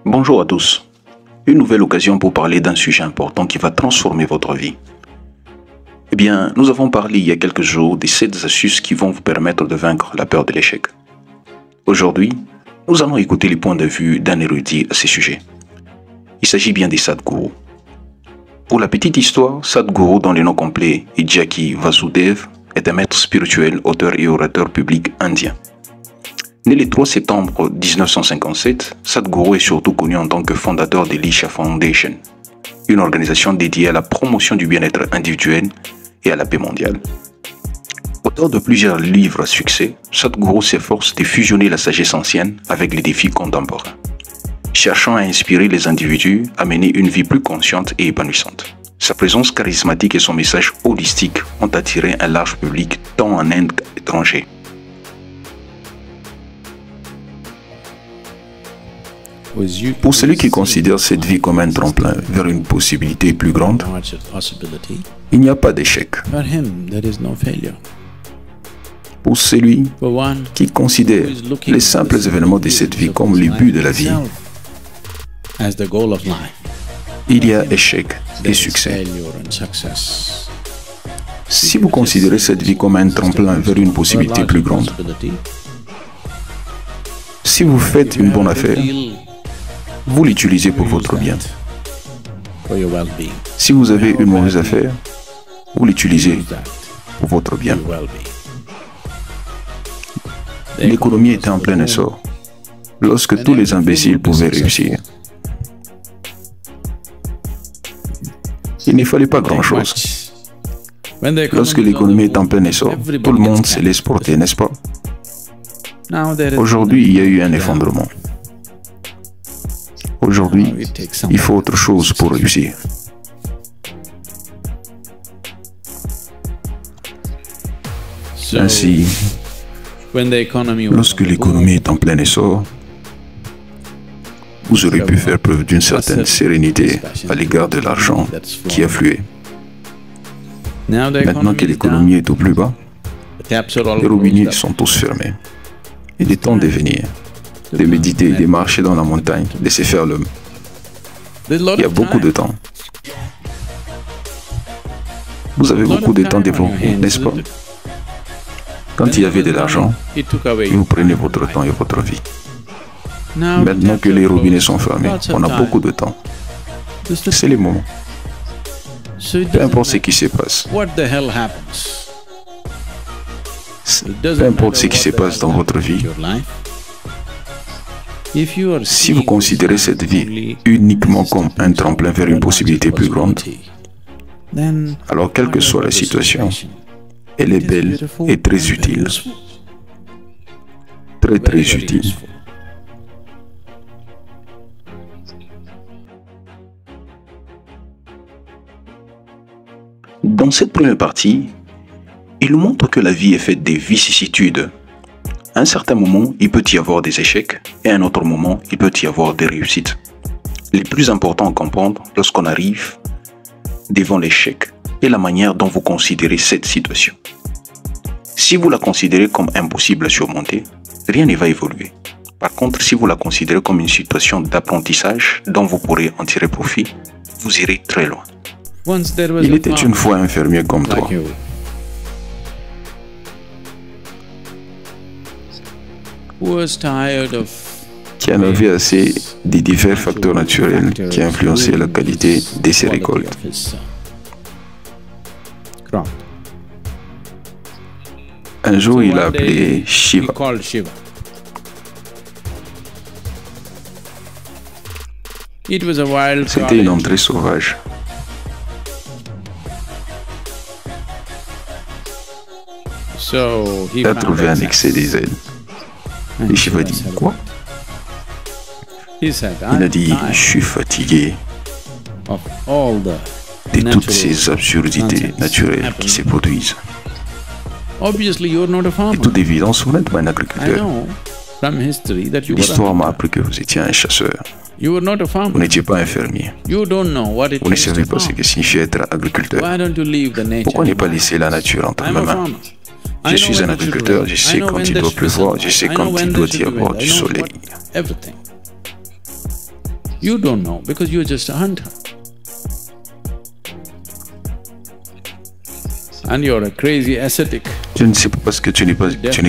Bonjour à tous. Une nouvelle occasion pour parler d'un sujet important qui va transformer votre vie. Eh bien, nous avons parlé il y a quelques jours des 7 astuces qui vont vous permettre de vaincre la peur de l'échec. Aujourd'hui, nous allons écouter les points de vue d'un érudit à ces sujets. Il s'agit bien des Sadhgurus. Pour la petite histoire, Sadhguru, dont le nom complet est Jaki Vasudev, est un maître spirituel, auteur et orateur public indien. Né le 3 septembre 1957, Sadhguru est surtout connu en tant que fondateur de l'Isha Foundation, une organisation dédiée à la promotion du bien-être individuel et à la paix mondiale. Auteur de plusieurs livres à succès, Sadhguru s'efforce de fusionner la sagesse ancienne avec les défis contemporains, cherchant à inspirer les individus à mener une vie plus consciente et épanouissante. Sa présence charismatique et son message holistique ont attiré un large public tant en Inde qu'à l'étranger. Pour celui qui considère cette vie comme un tremplin vers une possibilité plus grande, il n'y a pas d'échec. Pour celui qui considère les simples événements de cette vie comme le but de la vie, il y a échec et succès. Si vous considérez cette vie comme un tremplin vers une possibilité plus grande, si vous faites une bonne affaire, vous l'utilisez pour votre bien. Si vous avez une mauvaise affaire, vous l'utilisez pour votre bien. L'économie était en plein essor, lorsque tous les imbéciles pouvaient réussir. Il ne fallait pas grand-chose. Lorsque l'économie est en plein essor, tout le monde se laisse porter, n'est-ce pas? Aujourd'hui, il y a eu un effondrement. Aujourd'hui, il faut autre chose pour réussir. Ainsi, lorsque l'économie est en plein essor, vous aurez pu faire preuve d'une certaine sérénité à l'égard de l'argent qui affluait. Maintenant que l'économie est au plus bas, les robinets sont tous fermés. Il est temps de venir, de méditer, de marcher dans la montagne, de se faire l'homme. Il y a beaucoup de temps. Vous avez beaucoup de temps devant vous, n'est-ce pas? Quand il y avait de l'argent, vous prenez votre temps et votre vie. Maintenant que les robinets sont fermés, on a beaucoup de temps. C'est le moment. Peu importe ce qui se passe. Peu importe ce qui se passe dans votre vie, si vous considérez cette vie uniquement comme un tremplin vers une possibilité plus grande, alors quelle que soit la situation, elle est belle et très utile. Très très utile. Dans cette première partie, il nous montre que la vie est faite des vicissitudes. À un certain moment, il peut y avoir des échecs et à un autre moment, il peut y avoir des réussites. Le plus important à comprendre lorsqu'on arrive devant l'échec est la manière dont vous considérez cette situation. Si vous la considérez comme impossible à surmonter, rien ne va évoluer. Par contre, si vous la considérez comme une situation d'apprentissage dont vous pourrez en tirer profit, vous irez très loin. Il était une fois un fermier comme toi. Qui en avait assez des divers facteurs naturels qui influençaient la qualité de ses récoltes. Un jour, il a appelé Shiva. C'était une entrée sauvage. Il a trouvé un excès des ailes. Et Shiva dit, quoi? Il a dit, je suis fatigué de toutes ces absurdités naturelles qui se produisent. De toute évidence, vous n'êtes pas un agriculteur. L'histoire m'a appris que vous étiez un chasseur. Vous n'étiez pas un fermier. Vous ne savez pas ce que signifie être agriculteur. Pourquoi ne pas laisser la nature entre mes mains? Je suis un agriculteur, je sais quand il doit pleuvoir, je sais quand il doit y avoir du soleil. You don't know because you're just a hunter. And you're a crazy ascetic. Je ne sais pas parce que tu n'es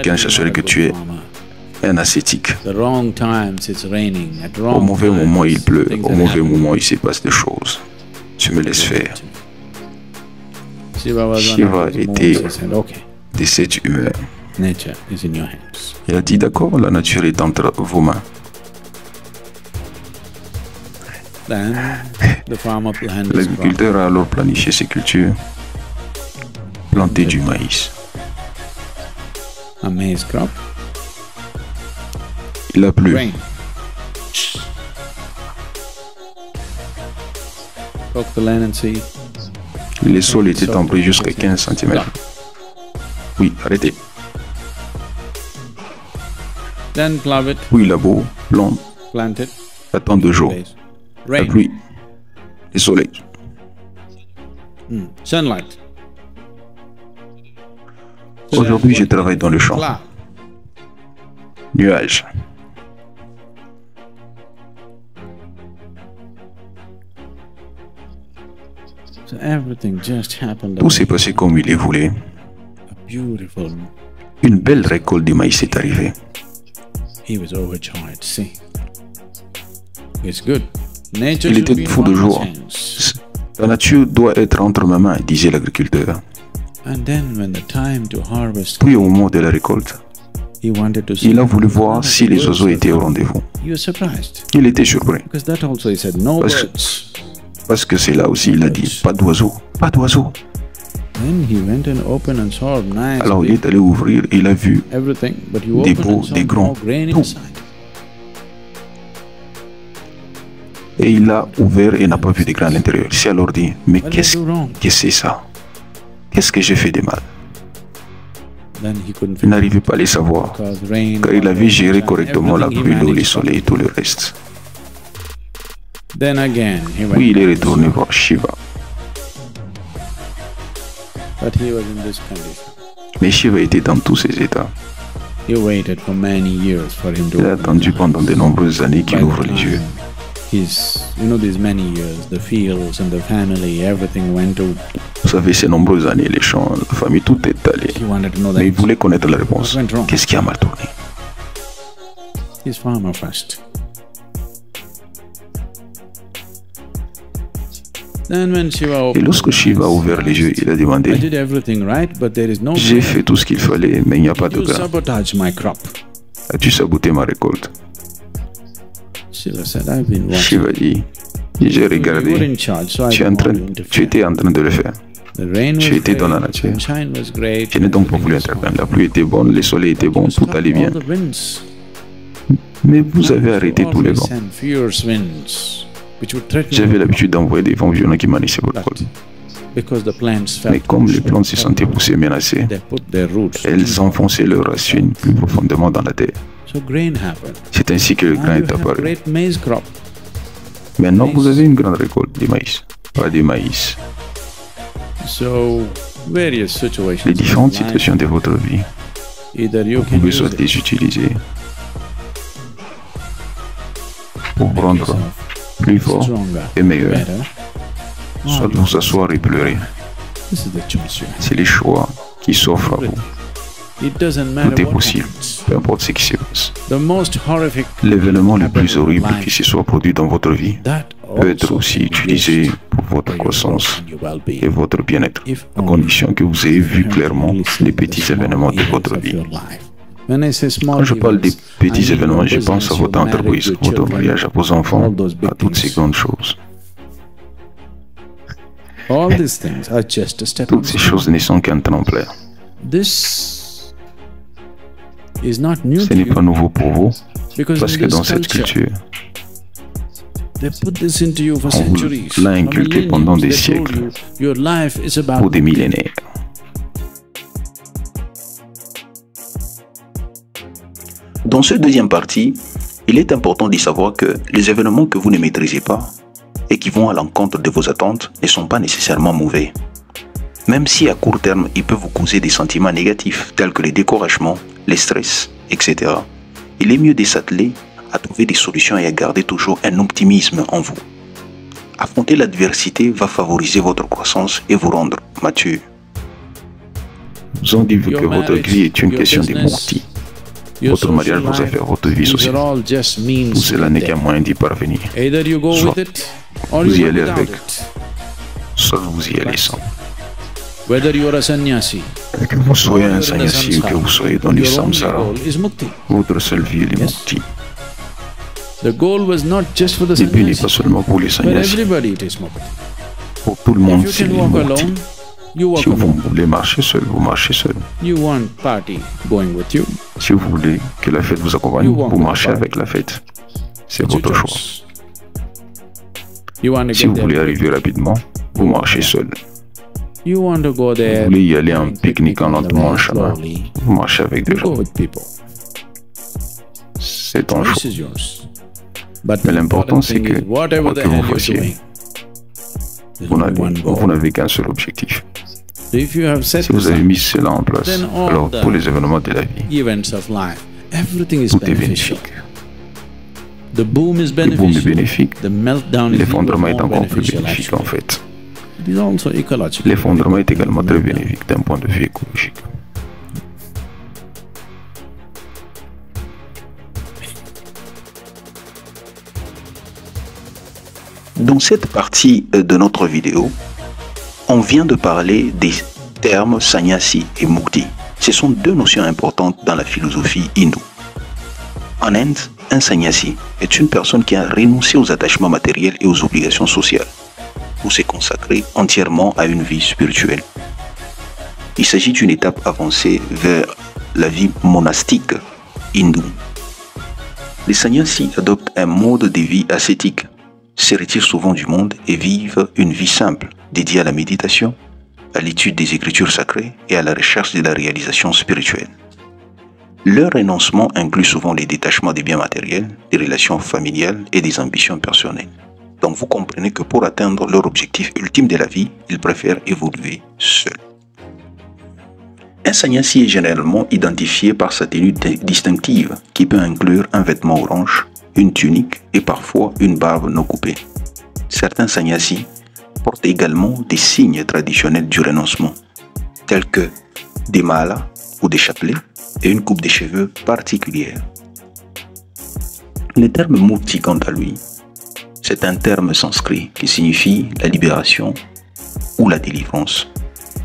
qu'un chasseur que tu es un ascétique. The wrong times it's raining, at Au wrong mauvais moment il pleut, things au that mauvais happen. moment il se passe des choses. Tu me laisses faire. Shiva was Shiva one of those était- moves. He said, okay, De cette humeur. nature is in your hands. Il a dit d'accord, la nature est entre vos mains. Then the farmer planned his crop. L'agriculteur a alors planifié ses cultures, planter du maïs. A maize crop, Il a plu. rain. Poke the land and see. Les sols étaient tempérés jusqu'à 15 cm. Oui, arrêtez. Then plow it, Puis labo, plante, plant it, attend 2 jours. place. La Rain, pluie, le soleil. sunlight. Aujourd'hui, je travaille dans le champ. Cloud. Nuages. So everything just happened. Tout s'est passé comme il le voulait. A beautiful. Une belle récolte de maïs est arrivée. He was overjoyed. See, it's good. Nature Il should be était in fou de one's joie. hands. La nature doit être entre mes mains, disait l'agriculteur. And then when the time to harvest, Puis au moment de la récolte, he wanted to see. il a voulu voir si les oiseaux étaient au rendez-vous. He was surprised Il était surpris, because that also he said no Parce que- birds. parce que c'est là aussi il a dit, pas d'oiseaux, pas d'oiseaux. Then he went and opened and saw nice Alors il big est allé ouvrir, il a vu everything, but he des opened beaux, and saw des grands, no grain tout. inside. et il a ouvert et n'a pas vu de grains à l'intérieur. Il s'est alors dit, mais What did I qu'est-ce do wrong? que c'est ça? Qu'est-ce que j'ai fait de mal? Then he couldn't Il figure n'arrivait pas à les savoir, because rain, car il avait géré water, correctement la everything he pluie, l'eau, le managed. soleil et tout le reste. Then again he went, Puis il est retourné voir Shiva. but he was in this condition. Mais Shiva était dans tous ses états. He waited for many years for him to Il a open attendu his eyes. pendant de nombreuses années qu'il By the ouvre les yeux. time these many years, the fields and the family, everything went to. Vous savez, ces nombreuses années, les champs, la famille, tout est allé. He wanted to know Mais il that voulait connaître la réponse. What went wrong? Qu'est-ce qui a mal tourné? he's farmer first. Then when Shiva Et opened lorsque his Shiva a eyes, ouvert les yeux, il a I demandé, did everything right, but there is no j'ai grain. fait tout ce qu'il fallait, mais il n'y a pas de You grain. sabotage my crop. As-tu saboté ma récolte? Shiva said, I've been watching. Shiva dit, j'ai You were regardé, in charge, so I tu, es en didn't train, want to tu interfere. étais en train de le faire. The rain was tu étais dans la great, the nature. sunshine was great. Je n'ai donc pas voulu everything was intervenir. La pluie était bonne, le soleil était bon, You tout stopped allait bien. all the winds. Mais vous avez arrêté tous les Always vents. send fierce winds, which would threaten J'avais your l'habitude d'envoyer des vents violents qui menaçaient votre crop. récolte. Because the plants Mais felt comme les plantes se sentaient poussées et menacées, they put their roots. elles enfonçaient leurs racines plus profondément dans la terre. So grain happened. C'est ainsi que le Now grain you est have apparu. great maize crop. Maintenant, vous avez une grande récolte de maïs. Pas de maïs. So various situations. Les différentes in life, situations de votre vie, either you vous can pouvez use soit it les utiliser pour to make rendre yourself plus fort stronger, et meilleur, better. soit Or vous asseoir et pleurer. This is the choice you have. C'est les choix qui s'offrent à vous. It doesn't matter Tout est what possible, happens. peu importe ce qui se passe. The most horrific L'événement le plus happened in horrible life, qui se soit produit dans votre vie that peut être also aussi can be utilisé used pour votre for your croissance growth and your well-being. et votre bien-être, If à only condition que vous ayez vu you have clairement really seen les the petits small événements de events votre of vie. your life. When I say small Quand je parle des events, petits I mean événements, your je pense à business, votre your marriage, entreprise, your votre children, mariage, à vos enfants, all those big à toutes ces things. grandes choses. All these things are just a step. Toutes ces choses ne sont qu'un tremplin. This is not new Ce to n'est you pas nouveau pour vous, because parce in que this dans cette culture, culture, they put this into you for on vous centuries. l'a for inculqué pendant des millenniums. They told siècles, you, your life is about pour des millénaires. Dans ce deuxième partie, il est important de savoir que les événements que vous ne maîtrisez pas et qui vont à l'encontre de vos attentes ne sont pas nécessairement mauvais. Même si à court terme, ils peuvent vous causer des sentiments négatifs tels que les découragements, les stress, etc. Il est mieux de s'atteler à trouver des solutions et à garder toujours un optimisme en vous. Affronter l'adversité va favoriser votre croissance et vous rendre mature. Nous ont dit que votre vie est une question de mukti. Votre mariage, vos affaires, votre vie sociale. Tout cela n'est qu'un moyen d'y parvenir. Soit vous y allez avec, soit vous y allez sans. Que vous soyez un sannyasi ou que vous soyez dans le samsara, votre seule vie est le mukti. Le but n'est pas seulement pour les sannyasis. Pour tout le monde, c'est le mukti. Si vous voulez marcher seul, vous marchez seul. Si vous voulez que la fête vous accompagne, vous marchez avec la fête. C'est votre choix. Si vous voulez arriver rapidement, vous marchez seul. Vous voulez y aller en pique-niquant lentement en chemin, vous marchez avec des gens. C'est ton choix. Mais l'important, c'est que, quoi que vous fassiez, vous n'avez qu'un seul objectif. Si vous avez mis cela en place, alors pour les événements de la vie, tout est bénéfique. Le boom est bénéfique, l'effondrement est encore plus bénéfique en fait. L'effondrement est également très bénéfique d'un point de vue écologique. Dans cette partie de notre vidéo, on vient de parler des termes sannyasi et mukti. Ce sont deux notions importantes dans la philosophie hindoue. En Inde, un sannyasi est une personne qui a renoncé aux attachements matériels et aux obligations sociales pour se consacrer entièrement à une vie spirituelle. Il s'agit d'une étape avancée vers la vie monastique hindoue. Les sannyasis adoptent un mode de vie ascétique, se retirent souvent du monde et vivent une vie simple, dédiée à la méditation, à l'étude des écritures sacrées et à la recherche de la réalisation spirituelle. Leur renoncement inclut souvent les détachements des biens matériels, des relations familiales et des ambitions personnelles. Donc vous comprenez que pour atteindre leur objectif ultime de la vie, ils préfèrent évoluer seuls. Un sannyasi est généralement identifié par sa tenue distinctive qui peut inclure un vêtement orange, une tunique et parfois une barbe non coupée. Certains sannyasis portent également des signes traditionnels du renoncement, tels que des malas ou des chapelets et une coupe de cheveux particulière. Le terme mukti, quant à lui, c'est un terme sanskrit qui signifie la libération ou la délivrance,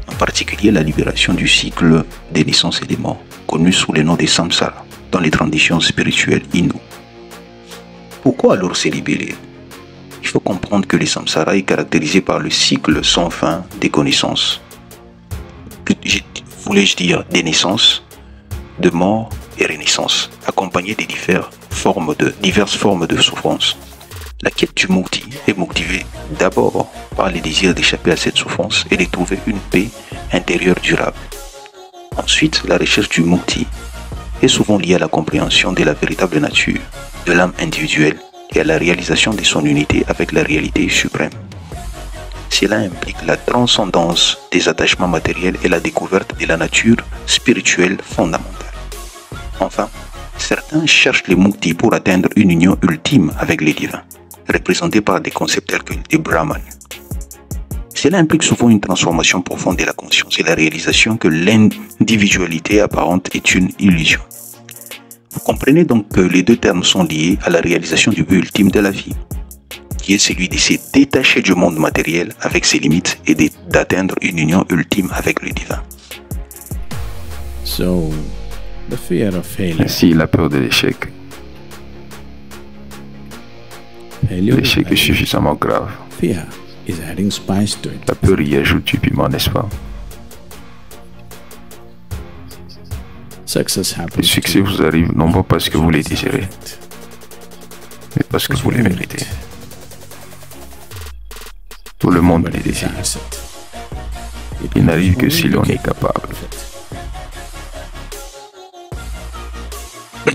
en particulier la libération du cycle des naissances et des morts, connu sous le nom de samsara dans les traditions spirituelles hindoues. Pourquoi alors se libérer? Il faut comprendre que le samsara est caractérisé par le cycle sans fin des connaissances. Voulais-je dire des naissances, de mort et renaissance, accompagnées de diverses formes de souffrance. La quête du mukti est motivée d'abord par le désir d'échapper à cette souffrance et de trouver une paix intérieure durable. Ensuite, la recherche du mukti est souvent liée à la compréhension de la véritable nature de l'âme individuelle et à la réalisation de son unité avec la réalité suprême. Cela implique la transcendance des attachements matériels et la découverte de la nature spirituelle fondamentale. Enfin, certains cherchent les mukti pour atteindre une union ultime avec les divins, représentés par des concepts tels que les brahmanes. Cela implique souvent une transformation profonde de la conscience et la réalisation que l'individualité apparente est une illusion. Vous comprenez donc que les deux termes sont liés à la réalisation du but ultime de la vie, qui est celui de se détacher du monde matériel avec ses limites et d'atteindre une union ultime avec le divin. Ainsi, la peur de l'échec. L'échec est suffisamment grave. La peur y ajoute du piment, n'est-ce pas? Le succès vous arrive non pas parce que vous les désirez, mais parce que vous les méritez. Tout le monde les désire. Il n'arrive que si l'on est capable.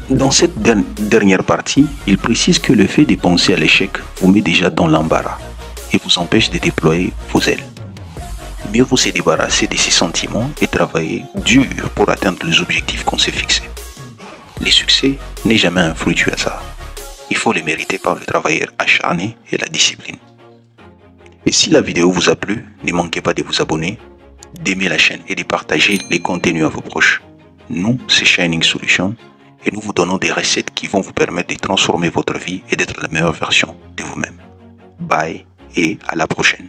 Dans cette dernière partie, il précise que le fait de penser à l'échec vous met déjà dans l'embarras et vous empêche de déployer vos ailes. Mieux vaut se débarrasser de ces sentiments et travailler dur pour atteindre les objectifs qu'on s'est fixés. Le succès n'est jamais un fruit du hasard, il faut les mériter par le travail acharné et la discipline. Et si la vidéo vous a plu, ne manquez pas de vous abonner, d'aimer la chaîne et de partager les contenus à vos proches. Nous, c'est Shining Solutions et nous vous donnons des recettes qui vont vous permettre de transformer votre vie et d'être la meilleure version de vous-même. Bye et à la prochaine.